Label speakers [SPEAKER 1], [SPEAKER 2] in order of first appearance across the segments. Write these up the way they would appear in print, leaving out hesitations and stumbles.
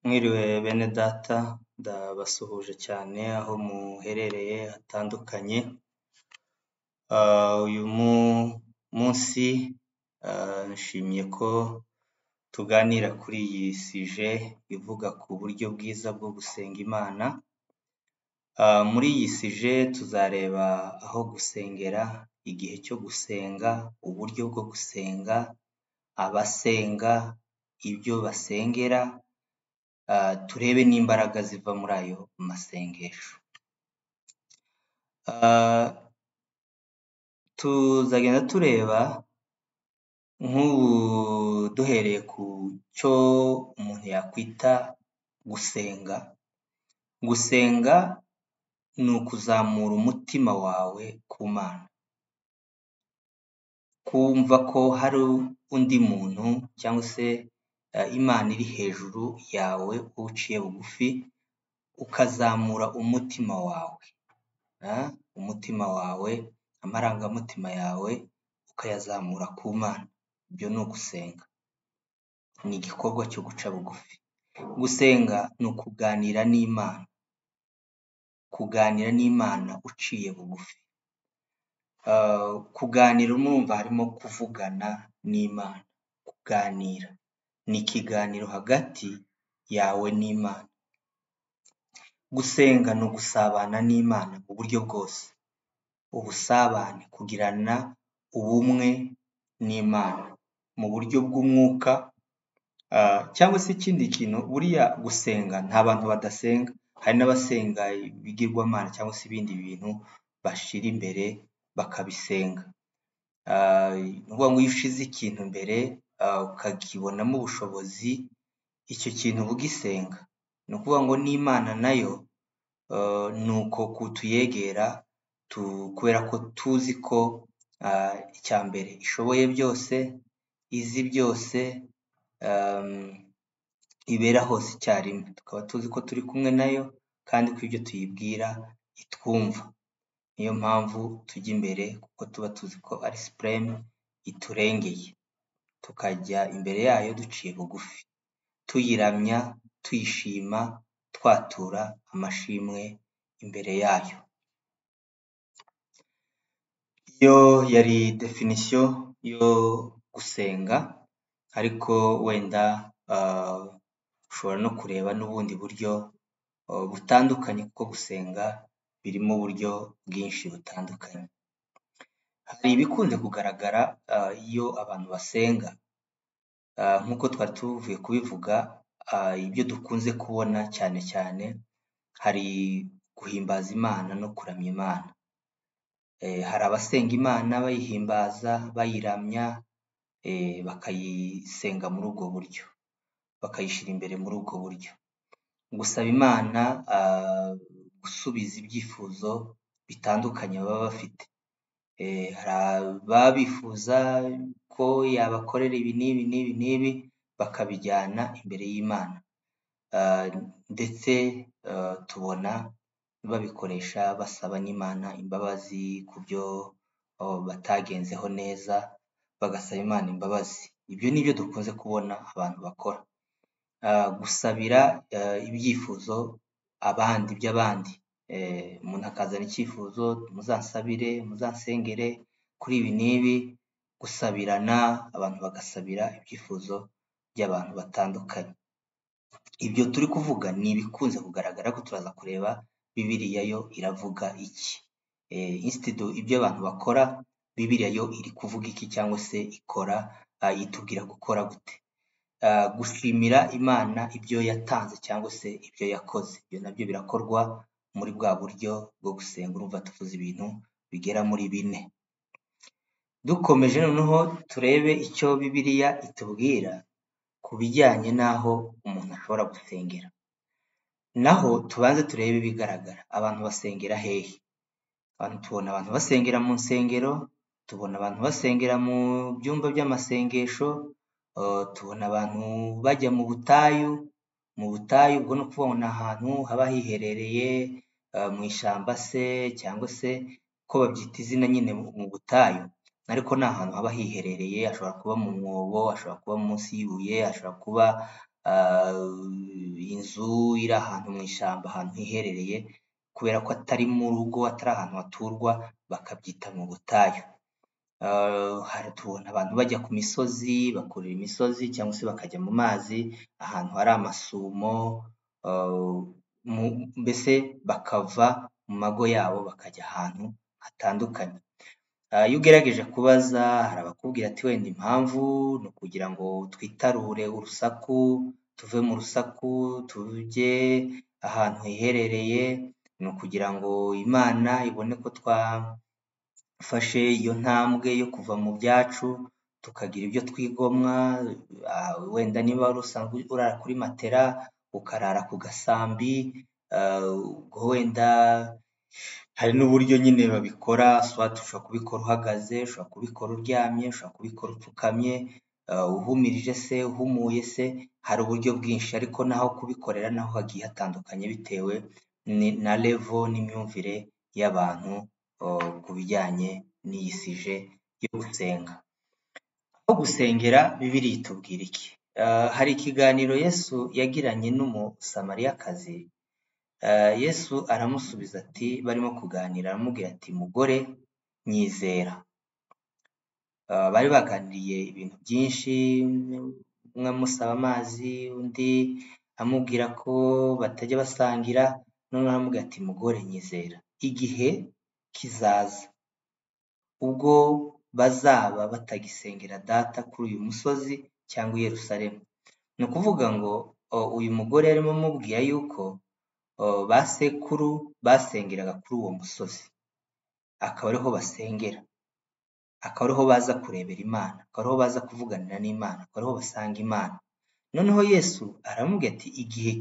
[SPEAKER 1] Mwiriwe bene data, ndabasuhuje cyane aho muherereye hatandukanye. Uyu munsi nshimiye ko tuganira kuri iyi sije ivuga ku buryo bwiza bwo gusenga Imana. Muri iyi sije tuzareba aho gusengera, igihe cyo gusenga, uburyo bwo gusenga, abasenga, ibyo basengera, turebe n'imbaraga ziva muri ayo masengesho. Tuzagenda tureba nk'ubu duhereye ku cyo umuntu yakwita gusenga. Gusenga ni ukuzamura umutima wawe ku Mana, kumva ko hari undi muntu cyangwa se Imana iri hejuru yawe, uciye bugufi, ukazamura umutima wawe, amarangamutima yawe ukayazamura ku Mana. Ibyo ni ugusenga, ni igikorwa cyo guca bugufi. Gusenga ni ukuganira n'Imana, kuganira n'Imana uciye bugufi. Kuganira urumva harimo kuvugana n'Imana, kuganira ni ikiganiro hagati yawe n'Imana. Gusenga ni ugusabana n'Imana mu buryo bwose, ubusabane, kugirana ubumwe n'Imana mu buryo bw'umwuka, cyangwa se ikindi kintu. Buriya gusenga nta bantu badasenga, hari n'abasenga ibigirwamana cyangwa se ibindi bintu bashyira imbere bakabisenga. Ni ukuvuga ngo iyo ushize ikintu imbere ukakibonamo ubushobozi, icyo kintu uba ugisenga. Ni ukuvuga ngo n'Imana nayo ni uko tuyegera, kubera ko tuzi ko icya mbere ishoboye byose, izi byose, ibera hose icyarimwe. Tukaba tuzi ko turi kumwe nayo kandi ko ibyo tuyibwira itwumva. Niyo mpamvu tujya imbere, kuko tuba tuzi ko ari supreme, iturengeye. Tukajya imbere yayo duciye bugufi, tuyiramya, tuyishima, twatura amashimwe imbere yayo. Iyo yari definisiyo yo gusenga, ariko wenda ushobora no kureba n'ubundi buryo butandukanye, kuko gusenga birimo uburyo bwinshi butandukanye. Hari ibikunze kugaragara iyo abantu basenga, nk'uko twari tuvuye kubivuga, ibyo dukunze kubona cyane cyane hari guhimbaza Imana no kuramya Imana. Hari abasenga Imana bayihimbaza, bayiramya, bakayisenga muri ubwo buryo, bakayishyira imbere muri ubwo buryo. Gusaba Imana gusubiza ibyifuzo bitandukanye baba bafite. Hari ababa bifuza ko yabakorera ibi n'ibi n'ibi n'ibi, bakabijyana imbere y'Imana, ndetse tubona babikoresha basaba n'Imana imbabazi ku byo batagenzeho neza, bagasaba Imana imbabazi. Ibyo ni byo dukunze kubona abantu bakora, gusabira ibyifuzo by'abandi. Umuntu akazana icyifuzo, muzansabire, muzansengere kuri ibi n'ibi, gusabirana, abantu bagasabira ibyifuzo by'abantu batandukanye. Ibyo turi kuvuga ni ibikunze kugaragara, ko turaza kureba Bibiliya yo iravuga iki. Instead ibyo abantu bakora, Bibiliya yo iri kuvuga iki, cyangwa se yitubwira gukora gute. Gushimira Imana ibyo yatanze cyangwa se ibyo yakoze, ibyo nabyo birakorwa muri bwa buryo bwo gusenga. Urumva tuvuze ibintu bigera muri 4. Dukomeje noneho turebe icyo Bibiliya itubwira ku bijyanye n'aho umuntu ashobora gusengera. Naho tubanze turebe ibigaragara. Abantu basengera hehe? Tubona abantu basengera mu nsengero, tubona abantu basengera mu byumba by'amasengesho, tubona abantu bajya mu butayu. Mu butayu ubwo ni ukuvuga ngo ni ahantu haba hiherereye mu ishyamba se, cyangwa se ko babyita izina nyine mu butayu, ariko ni ahantu haba hiherereye. Ashobora kuba mu mwobo, ashobora kuba munsi y'ibuye, ashobora kuba inzu iri ahantu mu ishyamba, ahantu hiherereye, kubera ko atari mu rugo, atari ahantu haturwa, bakabyita mu butayu. Tubona abantu bajya ku misozi, bakurira imisozi cyangwa se bakajya mu mazi, ahantu hari amasumo, mbese bakava mu mago yabo bakajya ahantu hatandukanye. Iyo ugerageje kubaza, hari abakubwira ati wenda impamvu ni ukugira ngo twitarure urusaku, tuve mu rusaku tujye ahantu hiherereye, ni ukugira ngo Imana ibone ko twafashe iyo ntambwe yo kuva mu byacu tukagira ibyo twigomwa. Wenda niba usanzwe urara kuri matera ukarara ku gasambi, ubwo wenda hari n'uburyo nyine babikora, ushobora kubikora uhagaze, ushobora kubikora uryamye, ushobora kubikora upfukamye, uhumirije se, uhumuye se, hari uburyo bwinshi, ariko naho kubikorera naho hagiye hatandukanye bitewe na level n'imyumvire y'abantu ku bijyanye n'iyi sije yo gusenga. Aho gusengera Bibiliya itubwira iki? Hari ikiganiro Yesu yagiranye n'umusamariyakazi. Yesu aramusubiza ati, barimo kuganira, aramubwira ati mugore nyizera. Bari baganiriye ibintu byinshi, umwe amusaba amazi, undi amubwira ko batajya basangira, noneho aramubwira ati mugore nyizera, igihe kizaza ubwo bazaba batagisengera data kuri uyu musozi cyangwa i Yerusalemu. Ni ukuvuga ngo uyu mugore arimo amubwira yuko ba sekuru basengeraga kuri uwo musozi, akaba ariho basengera, akaba ariho baza kurebera Imana, akaba ariho baza kuvuganira n'Imana, akaba ariho basanga Imana. Noneho Yesu aramubwira ati igihe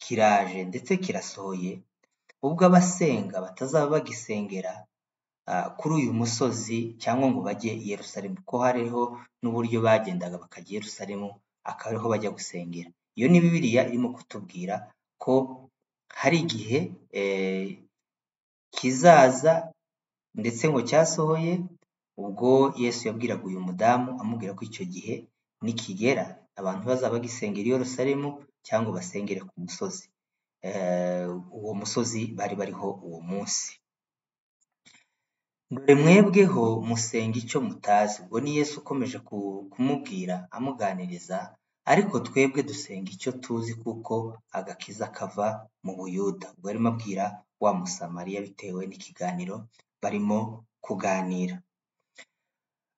[SPEAKER 1] kiraje ndetse kirasohoye ubwo abasenga batazaba bagisengera kuri uyu musozi cyangwa ngo bajye i Yerusalemu, kuko hariho n'uburyo bagendaga bakajya i Yerusalemu, akaba ariho bajya gusengera. Iyo ni Bibiliya irimo kutubwira ko hari igihe kizaza ndetse ngo cyasohoye, ubwo Yesu yabwiraga uyu mudamu amubwira ko icyo gihe nikigera abantu bazaba bagisengera i Yerusalemu cyangwa basengere ku musozi. Uwo musozi bari bariho uwo munsi. Dore mwebweho musenga icyo mutazi. Ubwo ni Yesu ukomeje kumubwira amuganiriza, ariko twebwe dusenga icyo tuzi kuko agakiza kava mu Buyuda. Ubwo arimo abwira wa Musamariya bitewe n'ikiganiro barimo kuganira.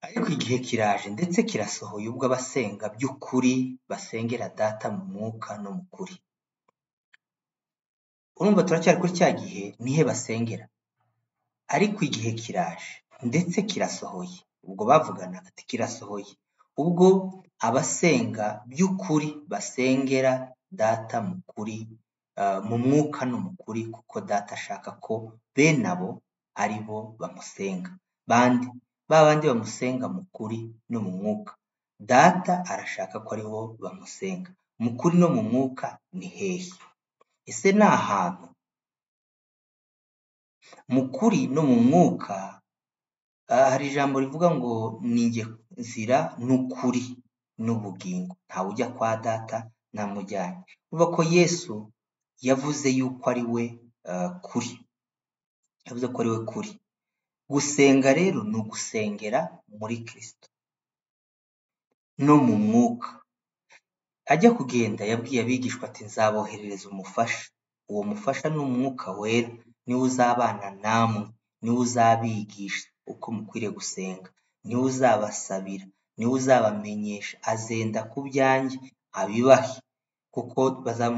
[SPEAKER 1] Ariko igihe kiraje ndetse kirasohoye ubwo abasenga by'ukuri basengera data mu mwuka no mu kuri. Urumva turacyari kuri cya gihe nihe basengera, ariko igihe kiraje ndetse kirasohoye. Ubwo bavuganaga ati kirasohoye ubwo abasenga by'ukuri basengera data mu kuri, mu mwuka no mu kuri, kuko data ashaka ko bene abo ari bo bamusenga. Bandi bamusenga mu kuri no mu mwuka, data arashaka ko ari bo bamusenga mu kuri no mu mwuka. Ni hehe? Ese ni ahantu? Mu kuri no mu mwuka hari ijambo rivuga ngo ni njye nzira n'ukuri n'ubugingo, ntawe ujya kwa data ntamujyanye. Uvuga ko Yesu yavuze yuko ari we kuri, yavuze ko ari we kuri. Gusenga rero ni ugusengera muri Kristo no mu mwuka. Ajya kugenda yabwiye abigishwa ati nzaboherereza umufasha. Uwo mufasha ni umwuka wera, niwe uzabana namwe, niwe uzabigisha uko mukwiriye gusenga, niwe uzabasabira, niwe uzabamenyesha, azenda ku byanjye abibahe, kuko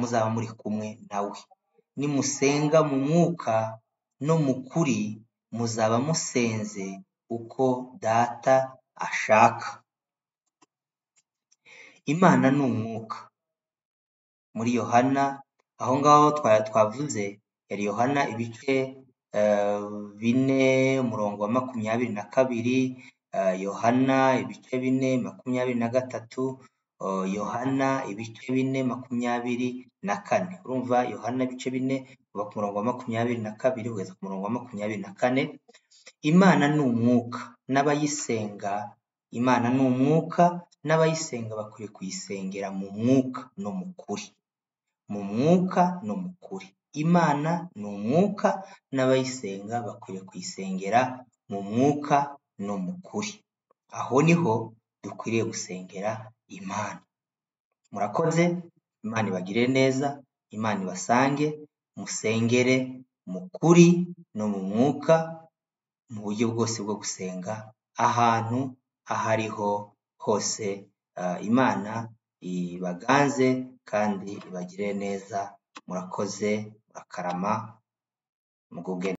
[SPEAKER 1] muzaba muri kumwe nawe. Nimusenga mu mwuka no mu kuri muzaba musenze uko data ashaka. Imana ni umwuka. Muri Yohana aho ngaho twavuze, yari Yohana ibice 4:22, Yohana ibice 4:23, Yohana ibice 4:24. Urumva Yohana ibice 4 kuva ku murongo wa 22 kugeza ku murongo wa 24. Imana ni umwuka, n'abayisenga, Imana ni umwuka, n'abayisenga bakwiriye kuyisengera mu mwuka no mu kuri. mu mwuka no mu kuri. Imana ni umwuka n'abayisenga bakwiye kuyisengera mu mwuka no mu kuri. Aho niho dukwiriye gusengera Imana. Murakoze, Imana ibagirire neza, Imana ibasange, musengere mu kuri no mu mwuka, mu buryo bwose bwo gusenga, ahantu aho ariho hose. Imana ibaganze kandi ibagirire neza. Murakoze, murakarama, mugubwe